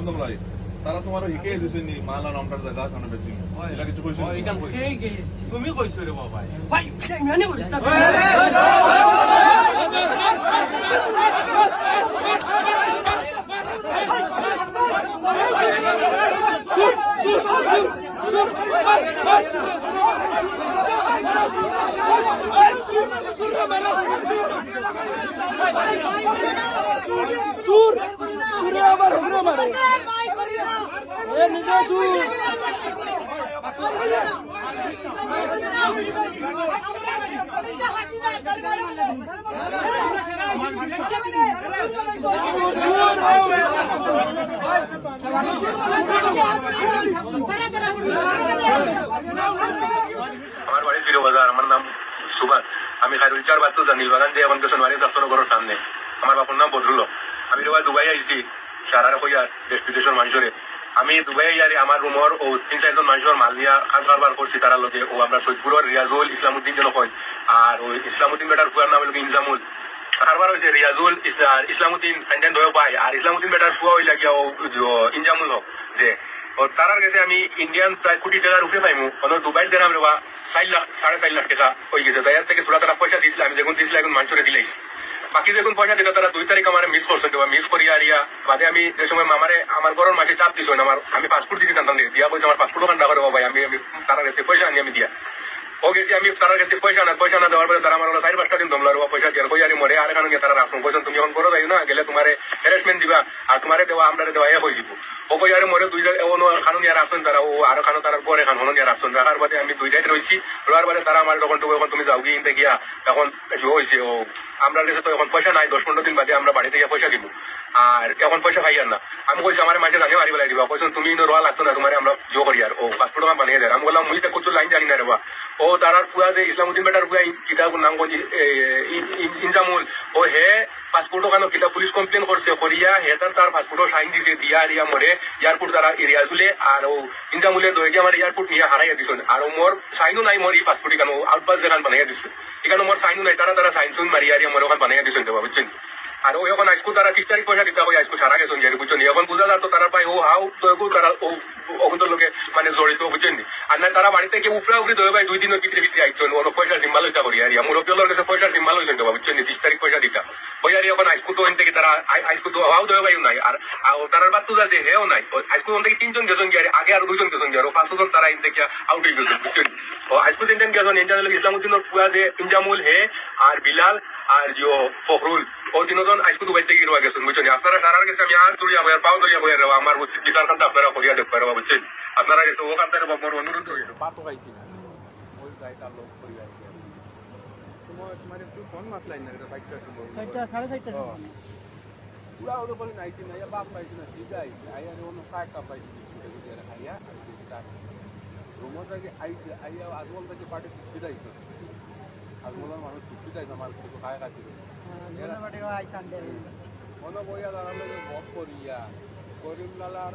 বান্ধব লাই তারা তোমার শিকাই দিছে নি মালা নামটার জায়গা সামনে বেশি এটা কিছু কইছো তুমি কইছো রে বাবা ভাই ইমানে বলিস না আমার বাড়ি ফিরোবাজার, আমার নাম সুবান। আমি খাইরুল চার বাদ তো জানিল বাগান দিয়ে এখন সোনবাড়ি দপ্তর ঘরের সামনে। আমার বাপুর নাম বদরুল। আমি দুবাই আইছি সারার কইয়ার দেশ বিদেশের মানুষরে। আমি দুবাই আইয়ারে আমার রুমর ও 3-4 মানুষের মাল নিয়ে কাজ কারবার করছি তারা লোকে। ও আমরা সৈয়দপুরের রিয়াজুল ইসলামউদ্দিন জন হয়, আর ওই ইসলামউদ্দিন বেটার ফুয়ার নাম হলো ইনজামুল। কারবার হয়েছে রিয়াজুল ইসলামউদ্দিন ফাইন্ডেন ধরে পাই, আর ইসলামউদ্দিন বেটার ফুয়া হইলা গিয়া ও ইনজামুল হোক যে তারার কাছে আমি ইন্ডিয়ান প্রায় কোটি টাকার উপরে পাইমু। দুবাইর দেন আমরা 4 লাখ 4.5 লাখ টাকা হয়ে গেছে। তাই থেকে তোরা তারা পয়সা দিয়েছিল, আমি যখন দিয়েছিল এখন মানুষরে দিলাইছি। বাকি যখন পয়সা দিত তারা 2 তারিখ আমার মিস করছেন, মিস করি আরিয়া বাদে আমি যে সময় মামারে আমার ঘরের মাসে চাপ দিছ আমি পাসপোর্ট দিয়েছি টান দিয়া পয়সা আমার পাসপোর্ট ওখান টাকা ভাই আমি তারা কাছে পয়সা আনি আমি দিয়া ও গেছি। আমি তার কাছে পয়সা না দেওয়ার পরে তারা আমার 4-5টা দিন তোমরা পয়সা দিয়ে কইয়ারি মরে আর এখানে তারা রাখুন পয়সা তুমি এখন করো যাই না গেলে তোমার হ্যারাসমেন্ট দিবা আর তোমারে দেওয়া আমরা দেওয়া হয়ে যাব। ও কইয়ারি মরে 2 খানো নিয়ে রাখছেন তারা, ও আরো খানো তার পরে খান হনো নিয়ে রাখছেন। রাখার বাদে আমি 2 রাত রয়েছি, রোয়ার বাদে তারা আমার তখন তুমি যাও গিয়ে ইনতে গিয়া এখন হয়েছে ও আমরা কাছে তো এখন পয়সা নাই, 10-15 দিন বাদে আমরা বাড়িতে গিয়ে পয়সা দিব, আর এখন পয়সা খাই আর না। আমি কইছি আমার মাঝে জানিয়ে মারি বেলাই দিবা, কইছেন তুমি রোয়া লাগতো না তোমার আমরা জো করি আর ও পাসপোর্ট আমার বানিয়ে দেয়। আমি বললাম মুই তো কত লাইন জানি না রেবা। ও তারার পুরা যে ইসলামউদ্দিন বেটার পুরা কিতাবুর নাম ইনজামুল, ও হে পাসপোর্ট ওখানে কিতাব পুলিশ কমপ্লেন করছে করিয়া হে তার পাসপোর্ট সাইন দিছে দিয়া আরিয়া মরে এয়ারপোর্ট তারা রিয়াজুলে আর ও ইনজামুলে দই গিয়ে আমার এয়ারপোর্ট নিয়ে হারাইয়া দিছেন। আর মোর সাইনও নাই মোর এই পাসপোর্ট এখানে আউটপাস যেখান বানাইয়া দিছে, এখানে মোর সাইনও নাই, তারা সাইন সুন মারি আরিয়া মোর ওখানে বানাইয়া দিছেন দেবা বুঝছেন। আর ও এখন আজকু তারা 30 তারিখ পয়সা দিতে হয়, আজকু সারা গেছেন যাই বুঝছেন। এখন বুঝা যাতো তারা পাই ও হাও তো তারা ও অকুন্তর লোকে মানে জড়িত বুঝছেন। আর না তারা বাড়িতে গিয়ে উপরা উপরি ধরে ভাই 2 দিনের ভিতরে আইছেন ও পয়সা সিম্বাল হইতা করি আরিয়া মুরব্বীর কাছে পয়সা সিম্বাল হয়েছেন দেবা বুঝছেন। 30 তারিখ পয়সা দিতা ওই আর এখন আজকু তো থেকে তারা আজকু তো হাও ধরে ভাইও নাই, আর তারার বাদ তো যাচ্ছে হেও নাই। আজকু থেকে 3 জন গেছেন গিয়ে আগে আর 2 জন গেছেন গিয়ে 5 জন তারা ইনতে গিয়া আউট হয়ে গেছেন বুঝছেন। ও আজকু যেন গেছেন ইন্ডিয়ান ইসলামউদ্দিনের ফুয়া যে ইনজামুল হে আর বিলাল আর ফখরুল ও 3 জন আজকু দুবাই থেকে রোয়া গেছেন বুঝছেন। আপনারা সারার গেছে আমি আর চুরিয়া বয়ার পাও ধরিয়া বয়ার রেবা আমার বিচার খানটা আপনারা করিয়া দেখতে পারবা বুঝছেন। আপনারা গেছে ও কান্তার মোর অনুরোধ হইল পাতো খাইছি না ওই যাইতা লোক পরিবার তোমার একটু কোন মাছ লাইন না এটা 4:30 পুরা ওদের বলি নাইছি না ইয়া বাপ পাইছি না ঠিক আছে আইয়া অন্য 5 কাপ পাইছি বিস্কুটে দিয়ে খাইয়া আর কিছুটা রুমর থেকে আইয়া আজমল থেকে পার্টি বিদাইছে। আজমলের মানুষ বিদাইছে আমার কিছু খায় খাচ্ছিল হ্যাঁ, অন্য বইয়া দাঁড়ালে ভোগ করিয়া করিমলালার